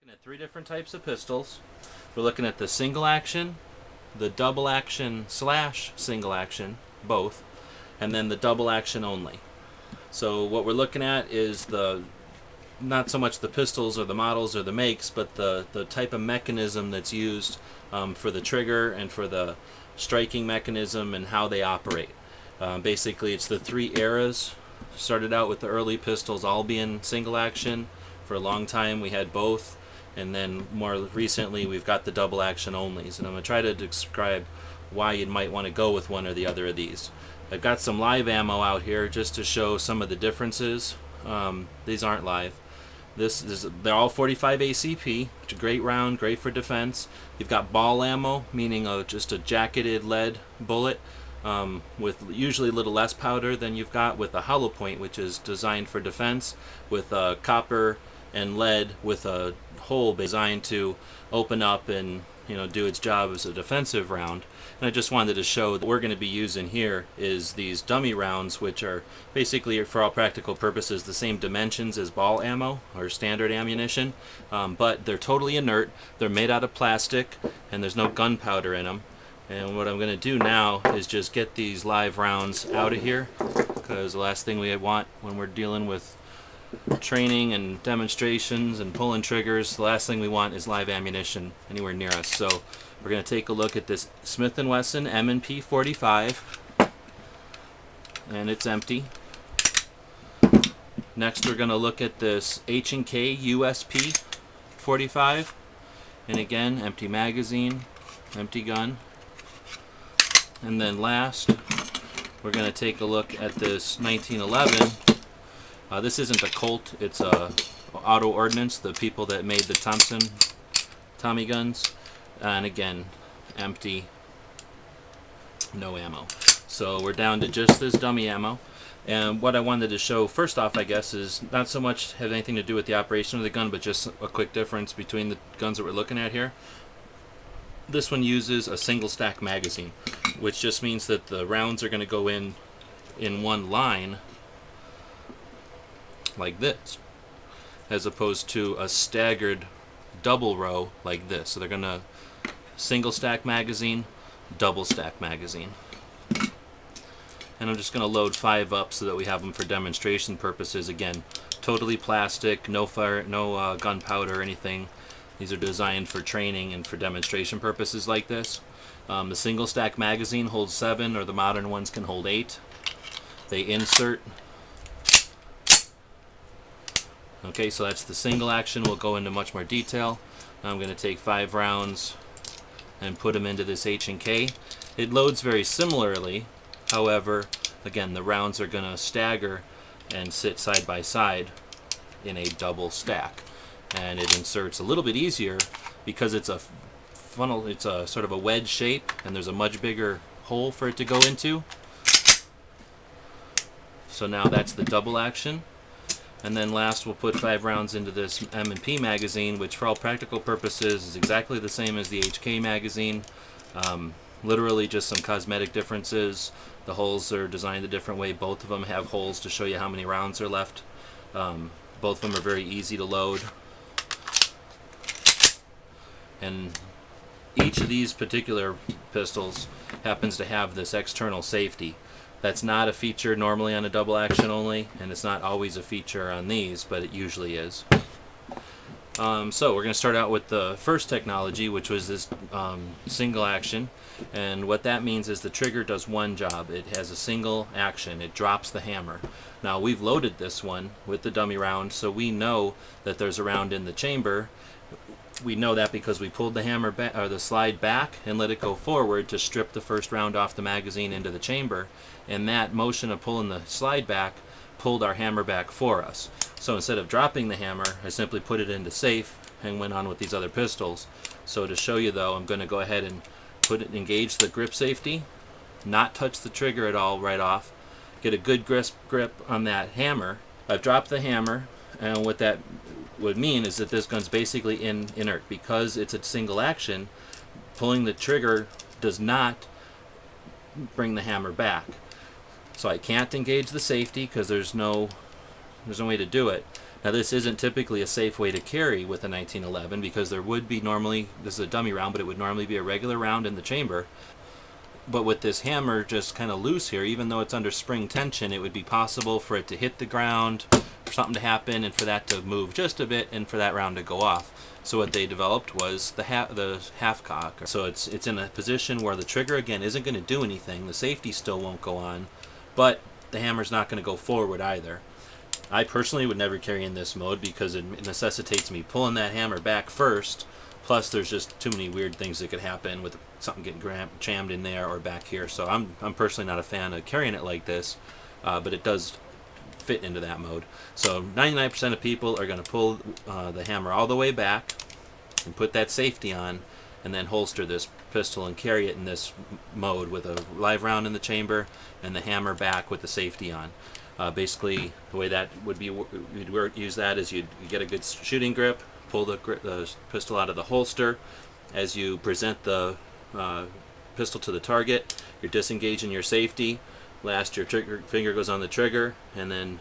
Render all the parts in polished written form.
Looking at three different types of pistols. We're looking at the single action, the double action slash single action, both, and then the double action only. So what we're looking at is not so much the pistols or the models or the makes, but the type of mechanism that's used for the trigger and for the striking mechanism and how they operate. Basically, it's the three eras. Started out with the early pistols all being single action. For a long time we had both, and then more recently we've got the double action onlys, and I'm going to try to describe why you might want to go with one or the other of these. I've got some live ammo out here just to show some of the differences. These aren't live. They're all 45 ACP, which is a great round, great for defense. You've got ball ammo, meaning just a jacketed lead bullet with usually a little less powder than you've got with a hollow point, which is designed for defense, with copper and lead with a hole designed to open up and do its job as a defensive round. And I just wanted to show that what we're going to be using here is these dummy rounds, which are basically, for all practical purposes, the same dimensions as ball ammo or standard ammunition, but they're totally inert. They're made out of plastic, and there's no gunpowder in them. And what I'm going to do now is just get these live rounds out of here, because the last thing we want when we're dealing with training and demonstrations and pulling triggers, the last thing we want is live ammunition anywhere near us. So we're going to take a look at this Smith & Wesson M&P 45, and it's empty. Next we're going to look at this H&K USP 45, and again, empty magazine, empty gun. And then last, we're going to take a look at this 1911. This isn't a Colt, it's a Auto Ordnance, the people that made the Tommy guns. And again, empty, no ammo. So we're down to just this dummy ammo. And what I wanted to show first off, I guess, is not so much have anything to do with the operation of the gun, but just a quick difference between the guns that we're looking at here. This one uses a single stack magazine, which just means that the rounds are going to go in one line like this, as opposed to a staggered double row like this. So they're going to single stack magazine, double stack magazine. And I'm just going to load 5 up so that we have them for demonstration purposes. Again, totally plastic, no fire, no gunpowder or anything. These are designed for training and for demonstration purposes like this. The single stack magazine holds 7, or the modern ones can hold 8. They insert. Okay, so that's the single action. We'll go into much more detail. Now I'm going to take 5 rounds and put them into this H&K. It loads very similarly. However, again, the rounds are going to stagger and sit side by side in a double stack. And it inserts a little bit easier because it's a funnel, it's a sort of a wedge shape, and there's a much bigger hole for it to go into. So now that's the double action. And then last we'll put 5 rounds into this M&P magazine, which for all practical purposes is exactly the same as the HK magazine. Literally just some cosmetic differences. The holes are designed a different way. Both of them have holes to show you how many rounds are left. Both of them are very easy to load. And each of these particular pistols happens to have this external safety. That's not a feature normally on a double action only, and it's not always a feature on these, but it usually is. So we're going to start out with the first technology, which was this single action. And what that means is the trigger does one job. It has a single action. It drops the hammer. Now we've loaded this one with the dummy round, so we know that there's a round in the chamber. We know that because we pulled the hammer back, or the slide back, and let it go forward to strip the first round off the magazine into the chamber. And that motion of pulling the slide back pulled our hammer back for us. So instead of dropping the hammer, I simply put it into safe and went on with these other pistols. So to show you though, I'm going to go ahead and engage the grip safety, not touch the trigger at all right off, get a good grip on that hammer. I've dropped the hammer, and what that would mean is that this gun's basically inert. Because it's a single action, pulling the trigger does not bring the hammer back. So I can't engage the safety because there's no way to do it. Now this isn't typically a safe way to carry with a 1911 because there would be normally, this is a dummy round, but it would normally be a regular round in the chamber. But with this hammer just kind of loose here, even though it's under spring tension, it would be possible for it to hit the ground, for something to happen, and for that to move just a bit, and for that round to go off. So what they developed was the half cock. So it's in a position where the trigger again isn't going to do anything. The safety still won't go on, but the hammer's not going to go forward either. I personally would never carry in this mode because it necessitates me pulling that hammer back first. Plus, there's just too many weird things that could happen with something getting jammed in there or back here. So I'm personally not a fan of carrying it like this, but it does fit into that mode. So 99% of people are going to pull the hammer all the way back and put that safety on, and then holster this pistol and carry it in this mode with a live round in the chamber and the hammer back with the safety on. Basically, the way that would be, you'd use that is you'd get a good shooting grip, pull the pistol out of the holster. As you present the pistol to the target, you're disengaging your safety. Last, your trigger finger goes on the trigger, and then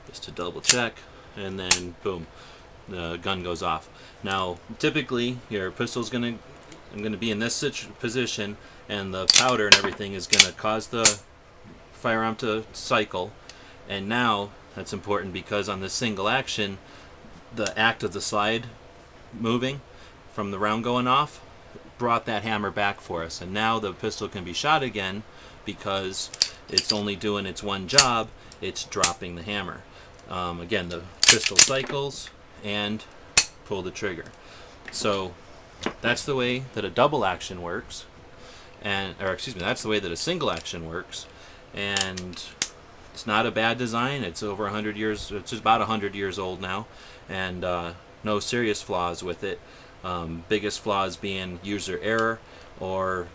just to double check, and then boom, the gun goes off. Now, typically, your pistol's I'm gonna be in this position, and the powder and everything is gonna cause the firearm to cycle. And now that's important because on this single action, the act of the slide moving from the round going off brought that hammer back for us, and now the pistol can be shot again because it's only doing its one job. It's dropping the hammer. Again, the pistol cycles and pull the trigger. So that's the way that a double action works, that's the way that a single action works. And it's not a bad design. It's over 100 years. It's just about 100 years old now, and no serious flaws with it. Biggest flaws being user error or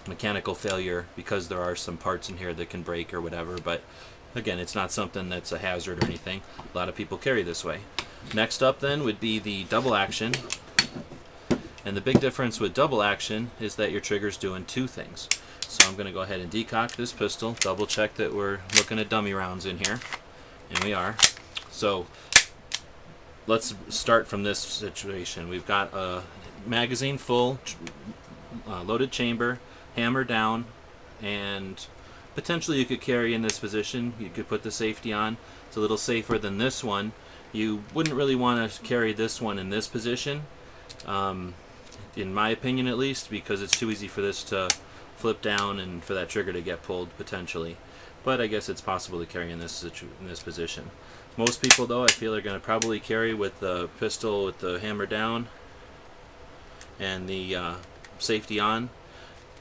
mechanical failure, because there are some parts in here that can break or whatever. But again, it's not something that's a hazard or anything. A lot of people carry this way. Next up then would be the double action. And the big difference with double action is that your trigger's doing two things. So I'm going to go ahead and decock this pistol, double check that we're looking at dummy rounds in here, and we are. So let's start from this situation. We've got a magazine full, loaded chamber, hammer down, and potentially you could carry in this position. You could put the safety on. It's a little safer than this one. You wouldn't really want to carry this one in this position, in my opinion at least, because it's too easy for this to flip down and for that trigger to get pulled potentially. But I guess it's possible to carry in this position. Most people though, I feel, are going to probably carry with the pistol with the hammer down and the safety on.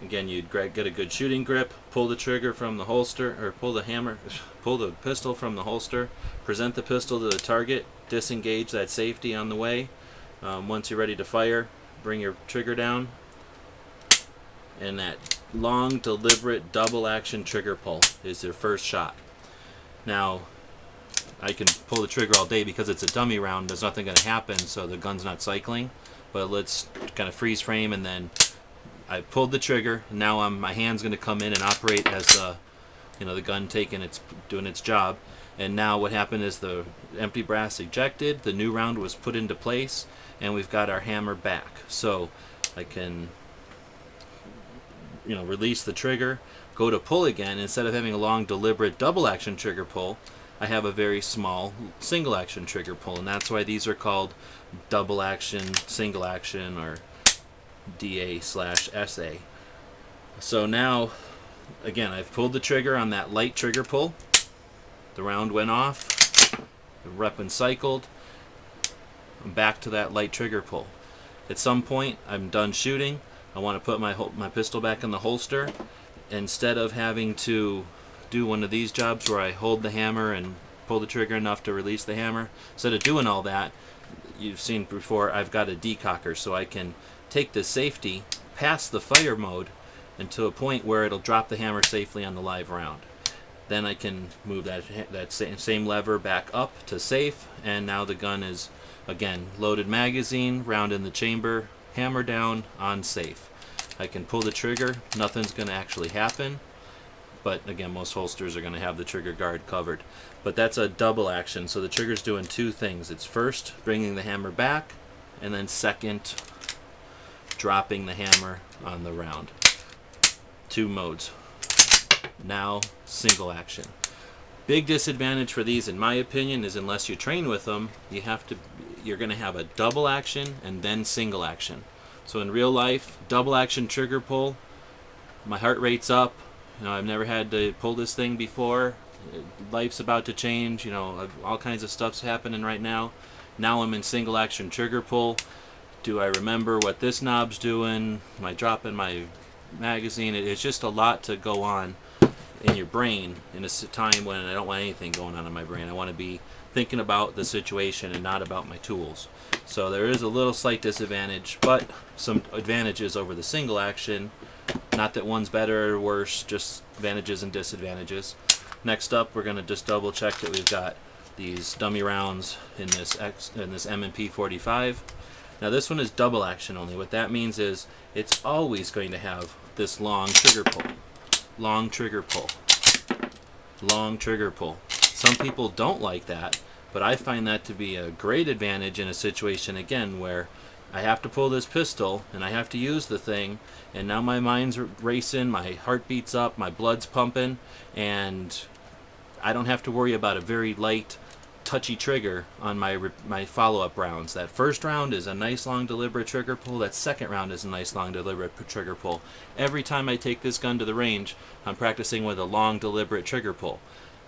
Again, you'd get a good shooting grip, pull the trigger from the holster, or pull the pistol from the holster, present the pistol to the target, disengage that safety on the way. Once you're ready to fire, bring your trigger down, and that long, deliberate, double action trigger pull is your first shot. Now, I can pull the trigger all day because it's a dummy round. There's nothing going to happen, so the gun's not cycling. But let's kind of freeze frame, and then I pulled the trigger. And now my hand's going to come in and operate as the gun doing its job. And now what happened is the empty brass ejected, the new round was put into place, and we've got our hammer back. So I can release the trigger, go to pull again. Instead of having a long, deliberate double action trigger pull, I have a very small single action trigger pull, and that's why these are called double action, single action, or DA/SA. So now, again, I've pulled the trigger on that light trigger pull. The round went off, the weapon cycled, I'm back to that light trigger pull. At some point, I'm done shooting. I want to put my pistol back in the holster. Instead of having to do one of these jobs where I hold the hammer and pull the trigger enough to release the hammer, instead of doing all that, you've seen before, I've got a decocker, so I can take the safety past the fire mode and to a point where it'll drop the hammer safely on the live round. Then I can move that same lever back up to safe, and now the gun is, again, loaded magazine, round in the chamber, hammer down, on safe. I can pull the trigger, nothing's going to actually happen, but again, most holsters are going to have the trigger guard covered. But that's a double action, so the trigger's doing two things. It's first bringing the hammer back, and then second dropping the hammer on the round. Two modes. Now single action. Big disadvantage for these, in my opinion, is unless you train with them, you're going to have a double action and then single action. So in real life, double action trigger pull, my heart rate's up. I've never had to pull this thing before. Life's about to change. All kinds of stuff's happening right now. Now I'm in single action trigger pull. Do I remember what this knob's doing? Am I dropping my magazine? It's just a lot to go on in your brain in a time when I don't want anything going on in my brain. I want to be thinking about the situation and not about my tools. So there is a little slight disadvantage, but some advantages over the single action. Not that one's better or worse, just advantages and disadvantages. Next up, we're going to just double check that we've got these dummy rounds in this M&P 45. Now this one is double action only. What that means is it's always going to have this long trigger pull. Long trigger pull. Long trigger pull. Some people don't like that, but I find that to be a great advantage in a situation, again, where I have to pull this pistol and I have to use the thing, and now my mind's racing, my heart beats up, my blood's pumping, and I don't have to worry about a very light, touchy trigger on my follow-up rounds. That first round is a nice long deliberate trigger pull. That second round is a nice long deliberate trigger pull. Every time I take this gun to the range, I'm practicing with a long deliberate trigger pull.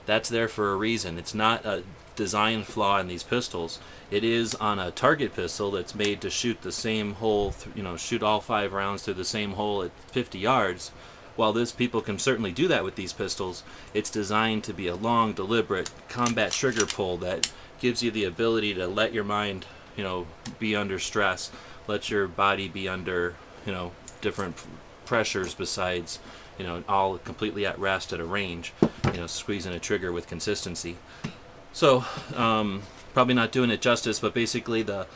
That's there for a reason. It's not a design flaw in these pistols. It is on a target pistol that's made to shoot the same hole, shoot all 5 rounds through the same hole at 50 yards. While people can certainly do that with these pistols, it's designed to be a long, deliberate combat trigger pull that gives you the ability to let your mind, be under stress, let your body be under, different pressures besides, all completely at rest at a range, squeezing a trigger with consistency. So, probably not doing it justice, but basically the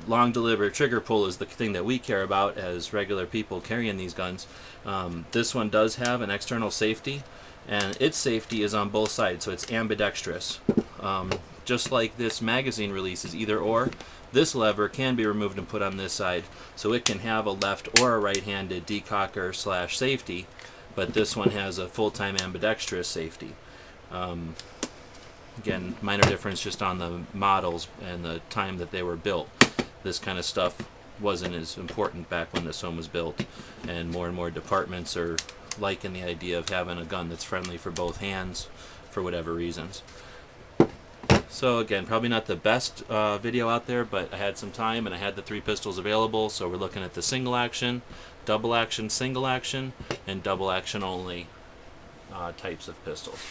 long deliberate trigger pull is the thing that we care about as regular people carrying these guns. This one does have an external safety, and its safety is on both sides, so it's ambidextrous. Just like this magazine release is either or, this lever can be removed and put on this side, so it can have a left or a right-handed decocker / safety, but this one has a full-time ambidextrous safety. Again, minor difference just on the models and the time that they were built. This kind of stuff wasn't as important back when this one was built, and more departments are liking the idea of having a gun that's friendly for both hands for whatever reasons. So again, probably not the best video out there, but I had some time and I had the 3 pistols available, so we're looking at the single action, double action, single action, and double action only types of pistols.